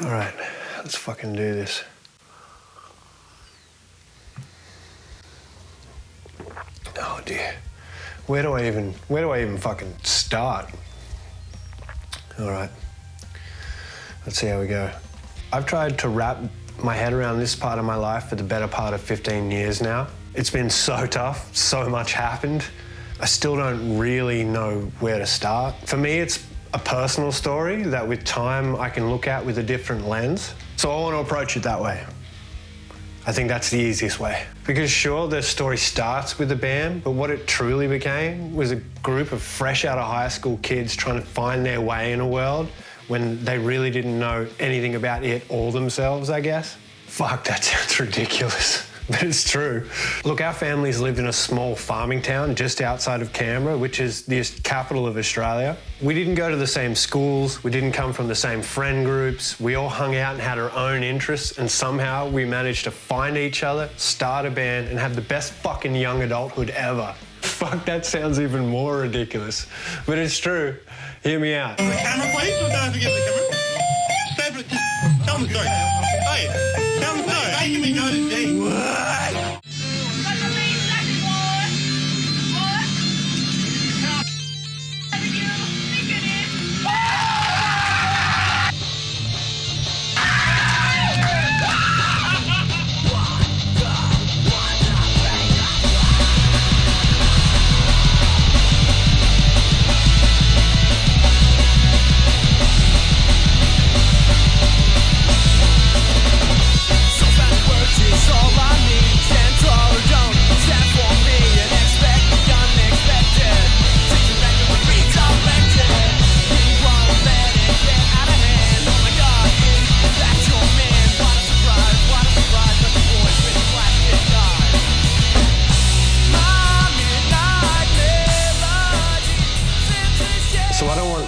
All right, let's fucking do this. Oh dear. Where do I even fucking start? All right, let's see how we go. I've tried to wrap my head around this part of my life for the better part of 15 years now. It's been so tough, so much happened. I still don't really know where to start. For me, it's a personal story that with time I can look at with a different lens. So I want to approach it that way. I think that's the easiest way. Because sure, the story starts with a band, but what it truly became was a group of fresh out of high school kids trying to find their way in a world when they really didn't know anything about it or themselves, I guess. Fuck, that sounds ridiculous, but it's true. Look, our families lived in a small farming town just outside of Canberra, which is the capital of Australia. We didn't go to the same schools, we didn't come from the same friend groups, we all hung out and had our own interests, and somehow we managed to find each other, start a band, and have the best fucking young adulthood ever. Fuck, that sounds even more ridiculous, but it's true. Hear me out. Camera, please, or don't forget the camera. Stay for it. Tell them the story. Hey, tell them the story. Making me go to D. What?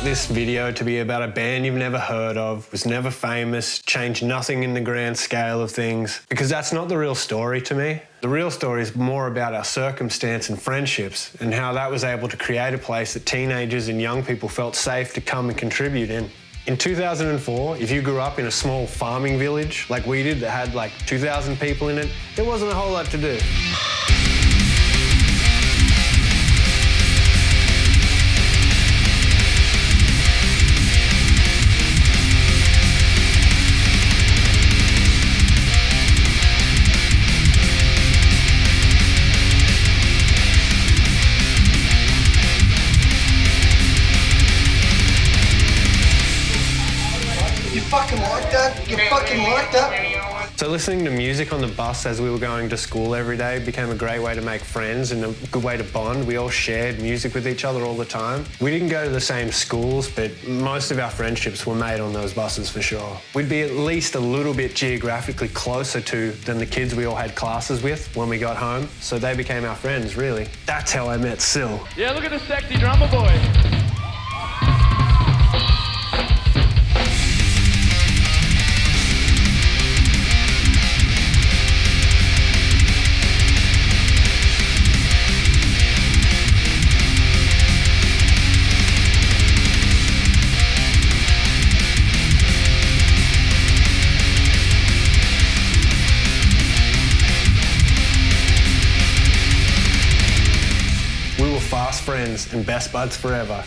This video to be about a band you've never heard of, was never famous, changed nothing in the grand scale of things, because that's not the real story to me. The real story is more about our circumstance and friendships and how that was able to create a place that teenagers and young people felt safe to come and contribute in. In 2004, if you grew up in a small farming village like we did that had like 2,000 people in it, there wasn't a whole lot to do. You fucking like that? You fucking like that? So listening to music on the bus as we were going to school every day became a great way to make friends and a good way to bond. We all shared music with each other all the time. We didn't go to the same schools, but most of our friendships were made on those buses for sure. We'd be at least a little bit geographically closer to than the kids we all had classes with when we got home, so they became our friends, really. That's how I met Sil. Yeah, look at the sexy drummer boy. Fast friends and best buds forever.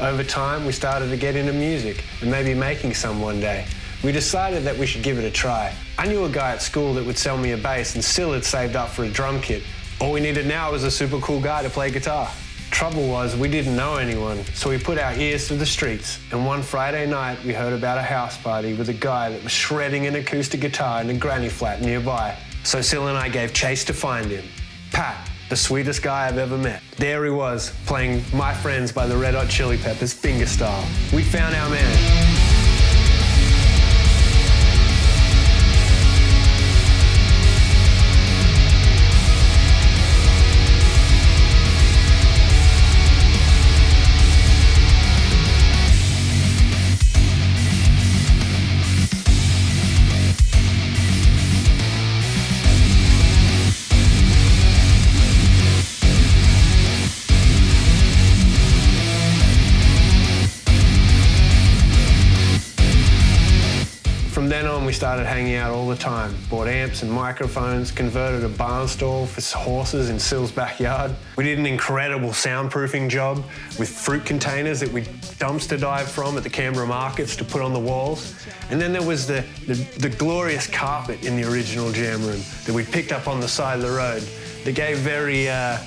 Over time, we started to get into music and maybe making some one day. We decided that we should give it a try. I knew a guy at school that would sell me a bass and still had saved up for a drum kit. All we needed now was a super cool guy to play guitar. Trouble was, we didn't know anyone, so we put our ears to the streets, and one Friday night we heard about a house party with a guy that was shredding an acoustic guitar in a granny flat nearby. So Sil and I gave chase to find him. Pat, the sweetest guy I've ever met. There he was, playing My Friends by the Red Hot Chili Peppers fingerstyle. We found our man. From then on, we started hanging out all the time, bought amps and microphones, converted a barn stall for horses in Sill's backyard. We did an incredible soundproofing job with fruit containers that we dumpster dived from at the Canberra markets to put on the walls. And then there was the glorious carpet in the original jam room that we picked up on the side of the road that gave very a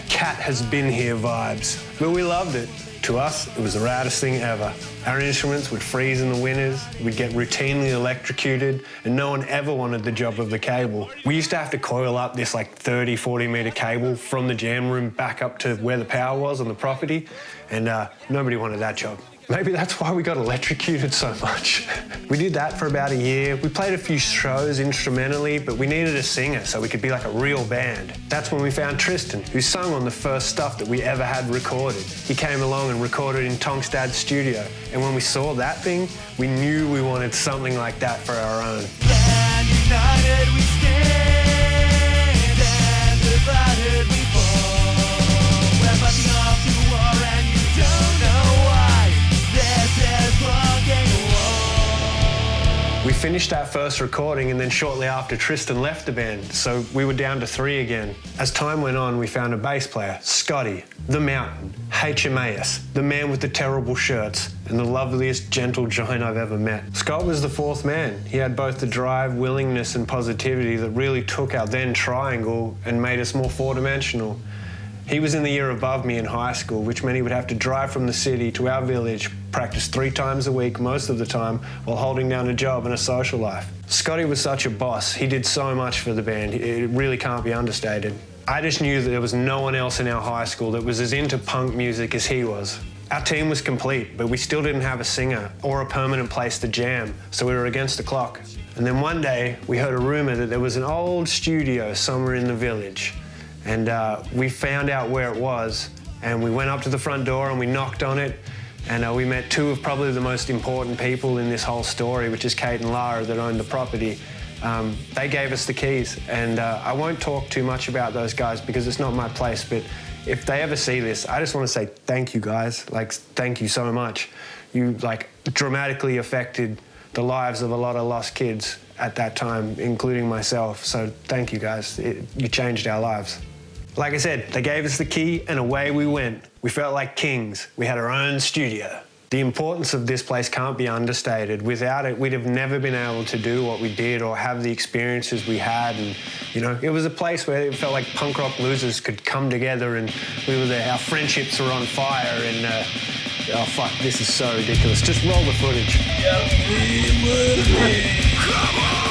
cat has been here vibes. But we loved it. To us, it was the raddest thing ever. Our instruments would freeze in the winters, we'd get routinely electrocuted, and no one ever wanted the job of the cable. We used to have to coil up this like 30, 40 metre cable from the jam room back up to where the power was on the property, and nobody wanted that job. Maybe that's why we got electrocuted so much. We did that for about a year. We played a few shows instrumentally, but we needed a singer so we could be like a real band. That's when we found Tristan, who sung on the first stuff that we ever had recorded. He came along and recorded in Tonk's dad's studio, and when we saw that thing, we knew we wanted something like that for our own. Land united we stand, and divided we fall. We're marching off to war and you don't know why. We finished that first recording, and then shortly after, Tristan left the band, so we were down to 3 again. As time went on, we found a bass player, Scotty, the Mountain, HMAS, the man with the terrible shirts, and the loveliest gentle giant I've ever met. Scott was the 4th man. He had both the drive, willingness, and positivity that really took our then triangle and made us more 4-dimensional. He was in the year above me in high school, which meant he would have to drive from the city to our village, practice 3 times a week most of the time, while holding down a job and a social life. Scotty was such a boss. He did so much for the band. It really can't be understated. I just knew that there was no one else in our high school that was as into punk music as he was. Our team was complete, but we still didn't have a singer or a permanent place to jam, so we were against the clock. And then one day, we heard a rumor that there was an old studio somewhere in the village. And we found out where it was, and we went up to the front door and we knocked on it, and we met 2 of probably the most important people in this whole story, which is Kate and Lara that owned the property. They gave us the keys, and I won't talk too much about those guys because it's not my place, but if they ever see this, I just want to say thank you guys, like thank you so much. You like dramatically affected the lives of a lot of lost kids at that time, including myself, so thank you guys, you changed our lives. Like I said, they gave us the key and away we went. We felt like kings. We had our own studio. The importance of this place can't be understated. Without it, we'd have never been able to do what we did or have the experiences we had. And, you know, it was a place where it felt like punk rock losers could come together, and we were there. Our friendships were on fire, and oh fuck, this is so ridiculous. Just roll the footage. Come on!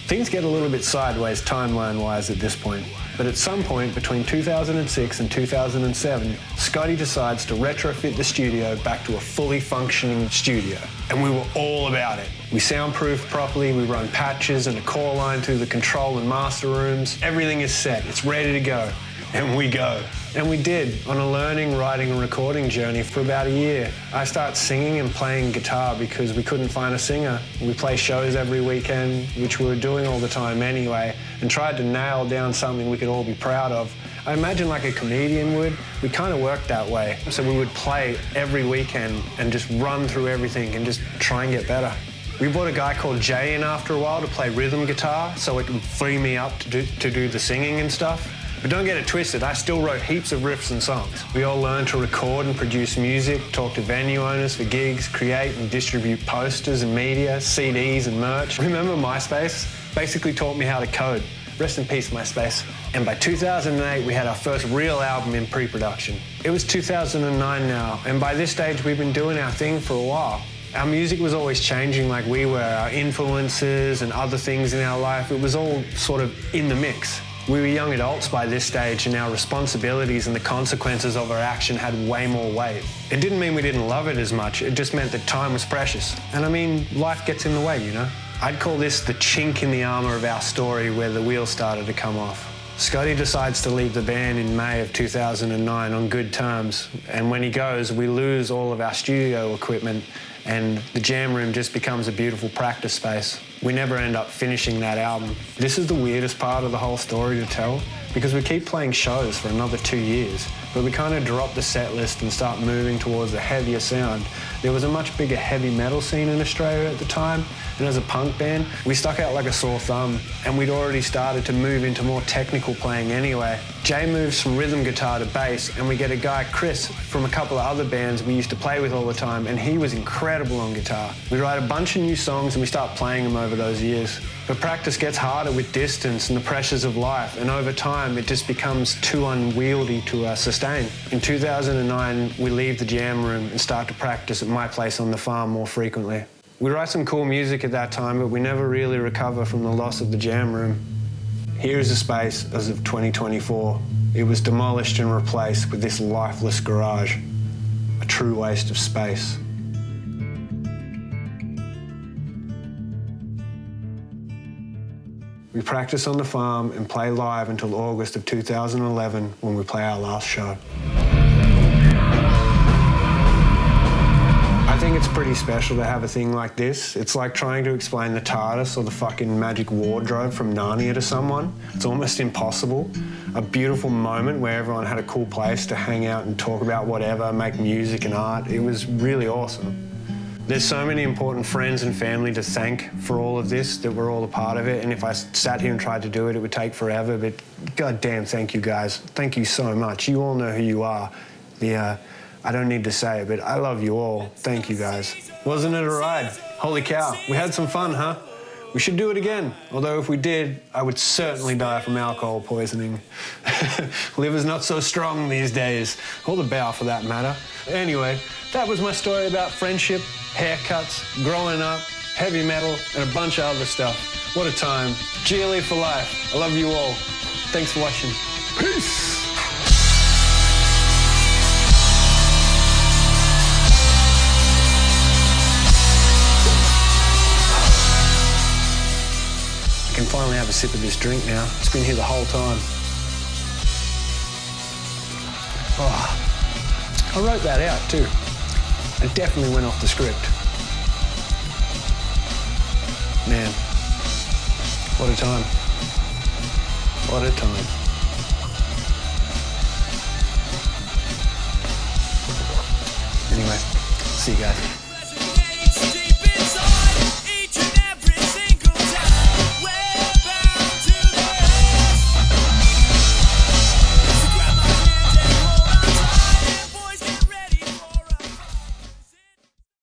Things get a little bit sideways timeline-wise at this point, but at some point between 2006 and 2007, Scotty decides to retrofit the studio back to a fully functioning studio, and we were all about it. We soundproof properly, we run patches and a core line through the control and master rooms. Everything is set, it's ready to go, and we go. And we did, on a learning, writing and recording journey for about a year. I started singing and playing guitar because we couldn't find a singer. We play shows every weekend, which we were doing all the time anyway, and tried to nail down something we could all be proud of. I imagine like a comedian would. We kind of worked that way. So we would play every weekend and just run through everything and just try and get better. We brought a guy called Jay in after a while to play rhythm guitar so it could free me up to do the singing and stuff. But don't get it twisted, I still wrote heaps of riffs and songs. We all learned to record and produce music, talk to venue owners for gigs, create and distribute posters and media, CDs and merch. Remember MySpace? Basically taught me how to code. Rest in peace, MySpace. And by 2008, we had our first real album in pre-production. It was 2009 now, and by this stage, we've been doing our thing for a while. Our music was always changing like we were, our influences and other things in our life. It was all sort of in the mix. We were young adults by this stage, and our responsibilities and the consequences of our action had way more weight. It didn't mean we didn't love it as much, it just meant that time was precious. And I mean, life gets in the way, you know? I'd call this the chink in the armour of our story where the wheels started to come off. Scotty decides to leave the band in May of 2009 on good terms, and when he goes, we lose all of our studio equipment and the jam room just becomes a beautiful practice space. We never end up finishing that album. This is the weirdest part of the whole story to tell, because we keep playing shows for another 2 years, but we kind of drop the set list and start moving towards a heavier sound. There was a much bigger heavy metal scene in Australia at the time, and as a punk band, we stuck out like a sore thumb, and we'd already started to move into more technical playing anyway. Jay moves from rhythm guitar to bass, and we get a guy, Chris, from a couple of other bands we used to play with all the time, and he was incredible on guitar. We write a bunch of new songs and we start playing them over those years. But practice gets harder with distance and the pressures of life, and over time it just becomes too unwieldy to sustain. In 2009, we leave the jam room and start to practice at my place on the farm more frequently. We write some cool music at that time, but we never really recover from the loss of the jam room. Here is the space as of 2024. It was demolished and replaced with this lifeless garage, a true waste of space. We practice on the farm and play live until August of 2011 when we play our last show. I think it's pretty special to have a thing like this. It's like trying to explain the TARDIS or the fucking magic wardrobe from Narnia to someone. It's almost impossible. A beautiful moment where everyone had a cool place to hang out and talk about whatever, make music and art. It was really awesome. There's so many important friends and family to thank for all of this, that we're all a part of it, and if I sat here and tried to do it, it would take forever, but goddamn, thank you guys. Thank you so much. You all know who you are. I don't need to say it, but I love you all. Thank you guys. Wasn't it a ride? Holy cow, we had some fun, huh? We should do it again. Although if we did, I would certainly die from alcohol poisoning. Liver's not so strong these days, or the bowel for that matter. Anyway, that was my story about friendship, haircuts, growing up, heavy metal, and a bunch of other stuff. What a time. G.L.E for life. I love you all. Thanks for watching. Peace. I can finally have a sip of this drink now. It's been here the whole time. Oh, I wrote that out too. It definitely went off the script. Man, what a time. What a time. Anyway, see you guys.